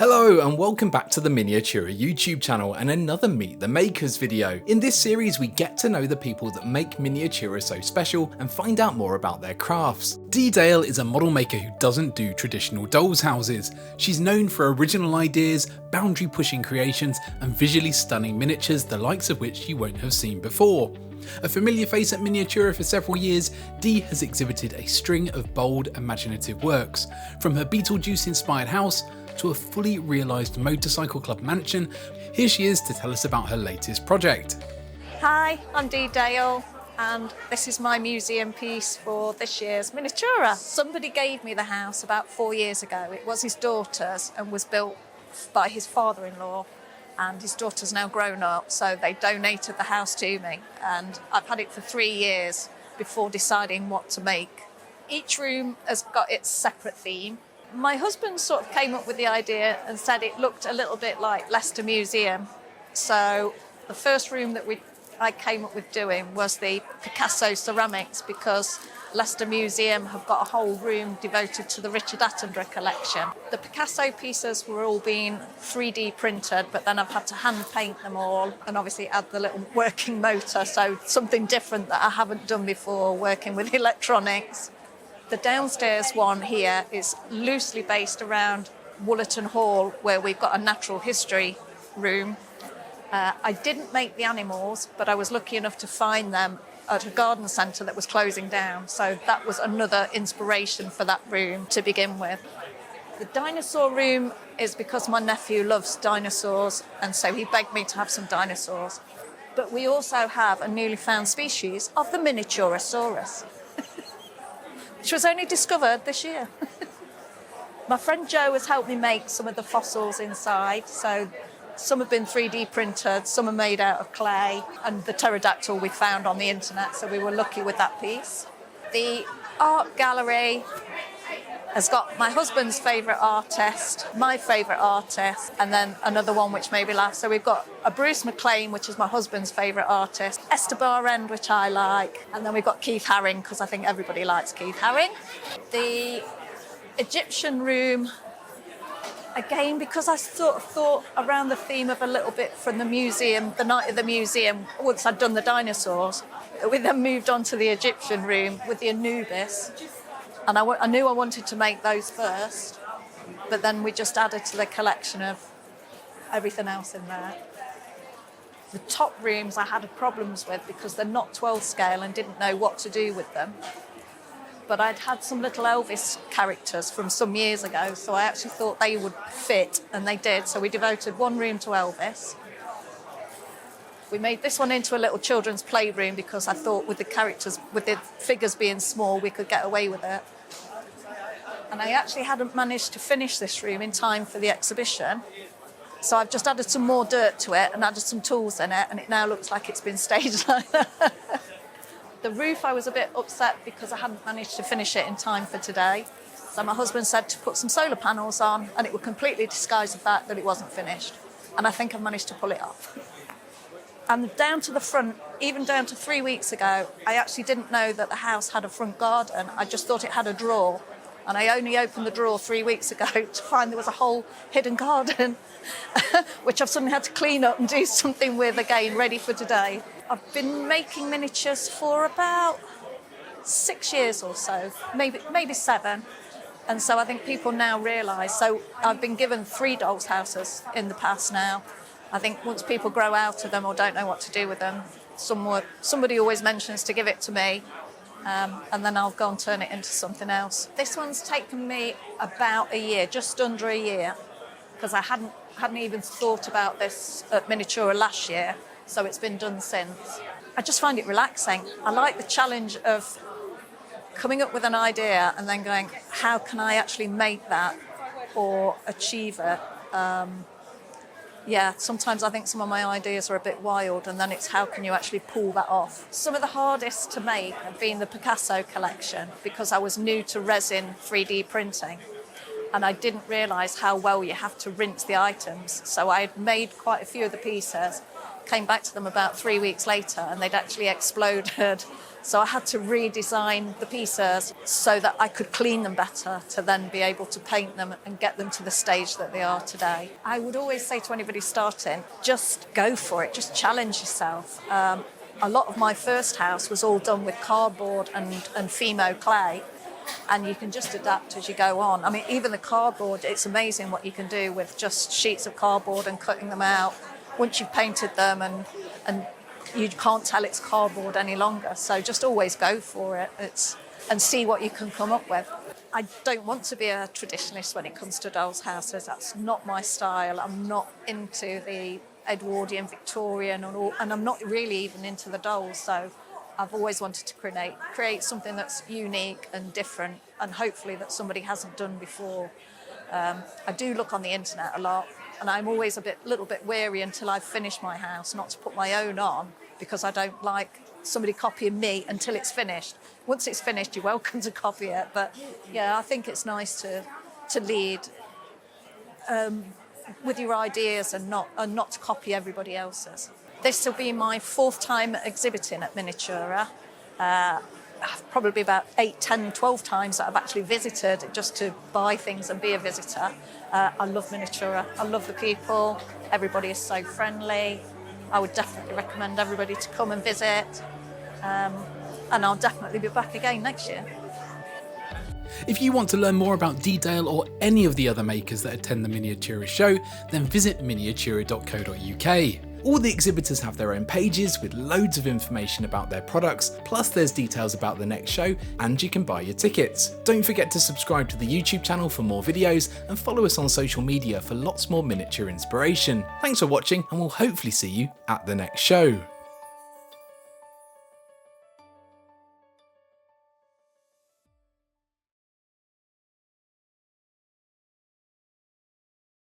Hello and welcome back to the Miniatura YouTube channel and another Meet the Makers video. In this series we get to know the people that make Miniatura so special and find out more about their crafts. Dee Dale is a model maker who doesn't do traditional dolls houses. She's known for original ideas, boundary pushing creations and visually stunning miniatures the likes of which you won't have seen before. A familiar face at Miniatura for several years, Dee has exhibited a string of bold, imaginative works, from her Beetlejuice-inspired house to a fully realised motorcycle club mansion. Here she is to tell us about her latest project. Hi, I'm Dee Dale, and this is my museum piece for this year's Miniatura. Somebody gave me the house about 4 years ago. It was his daughter's and was built by his father-in-law. And his daughter's now grown up, so they donated the house to me. And I've had it for 3 years before deciding what to make. Each room has got its separate theme. My husband sort of came up with the idea and said it looked a little bit like Leicester Museum. So the first room that I came up with doing was the Picasso ceramics, because Leicester Museum have got a whole room devoted to the Richard Attenborough collection. The Picasso pieces were all being 3D printed, but then I've had to hand paint them all and obviously add the little working motor, so something different that I haven't done before, working with electronics. The downstairs one here is loosely based around Woollerton Hall, where we've got a natural history room. I didn't make the animals, but I was lucky enough to find them at a garden centre that was closing down. So that was another inspiration for that room to begin with. The dinosaur room is because my nephew loves dinosaurs, and so he begged me to have some dinosaurs. But we also have a newly found species of the Miniaturasaurus, which was only discovered this year. My friend Jo has helped me make some of the fossils inside. So some have been 3D printed, some are made out of clay, and the pterodactyl we found on the internet, so we were lucky with that piece. The art gallery has got my husband's favourite artist, my favourite artist, and then another one which made me laugh. So we've got a Bruce McLean, which is my husband's favourite artist, Esther Barrend, which I like, and then we've got Keith Haring, because I think everybody likes Keith Haring. The Egyptian room, again, because I sort of thought around the theme of a little bit from the museum, the night of the museum, once I'd done the dinosaurs, we then moved on to the Egyptian room with the Anubis. And I knew I wanted to make those first, but then we just added to the collection of everything else in there. The top rooms I had problems with because they're not 12 scale and didn't know what to do with them. But I'd had some little Elvis characters from some years ago, so I actually thought they would fit, and they did. So we devoted one room to Elvis. We made this one into a little children's playroom because I thought with the figures being small, we could get away with it. And I actually hadn't managed to finish this room in time for the exhibition. So I've just added some more dirt to it and added some tools in it, and it now looks like it's been staged like that. The roof, I was a bit upset because I hadn't managed to finish it in time for today. So my husband said to put some solar panels on, and it would completely disguise the fact that it wasn't finished. And I think I've managed to pull it off. And down to the front, even down to 3 weeks ago, I actually didn't know that the house had a front garden. I just thought it had a drawer. And I only opened the drawer 3 weeks ago to find there was a whole hidden garden, which I've suddenly had to clean up and do something with again, ready for today. I've been making miniatures for about 6 years or so, maybe 7. And so I think people now realise. So I've been given 3 dolls' houses in the past now. I think once people grow out of them or don't know what to do with them, somebody always mentions to give it to me, and then I'll go and turn it into something else. This one's taken me about a year, just under a year, because I hadn't even thought about this at Miniatura last year, so it's been done since. I just find it relaxing. I like the challenge of coming up with an idea and then going, how can I actually make that or achieve it? Sometimes I think some of my ideas are a bit wild, and then it's how can you actually pull that off. Some of the hardest to make have been the Picasso collection, because I was new to resin 3D printing, and I didn't realise how well you have to rinse the items. So I had made quite a few of the pieces, came back to them about 3 weeks later, and they'd actually exploded So I had to redesign the pieces so that I could clean them better to then be able to paint them and get them to the stage that they are today. I would always say to anybody starting, just go for it, just challenge yourself. A lot of my first house was all done with cardboard and Fimo clay, and you can just adapt as you go on. I mean, even the cardboard, it's amazing what you can do with just sheets of cardboard and cutting them out. Once you've painted them and you can't tell it's cardboard any longer. So just always go for it and see what you can come up with. I don't want to be a traditionalist when it comes to dolls' houses. That's not my style. I'm not into the Edwardian, Victorian, and I'm not really even into the dolls. So I've always wanted to create something that's unique and different, and hopefully that somebody hasn't done before. I do look on the internet a lot, and I'm always a little bit wary until I've finished my house, not to put my own on, because I don't like somebody copying me until it's finished. Once it's finished, you're welcome to copy it. But yeah, I think it's nice to lead with your ideas and not to copy everybody else's. This will be my 4th time exhibiting at Miniatura. Probably about 8, 10, 12 times that I've actually visited just to buy things and be a visitor. I love Miniatura. I love the people. Everybody is so friendly. I would definitely recommend everybody to come and visit. And I'll definitely be back again next year. If you want to learn more about Dee Dale or any of the other makers that attend the Miniatura show, then visit miniatura.co.uk. All the exhibitors have their own pages with loads of information about their products, plus there's details about the next show, and you can buy your tickets. Don't forget to subscribe to the YouTube channel for more videos and follow us on social media for lots more miniature inspiration. Thanks for watching, and we'll hopefully see you at the next show.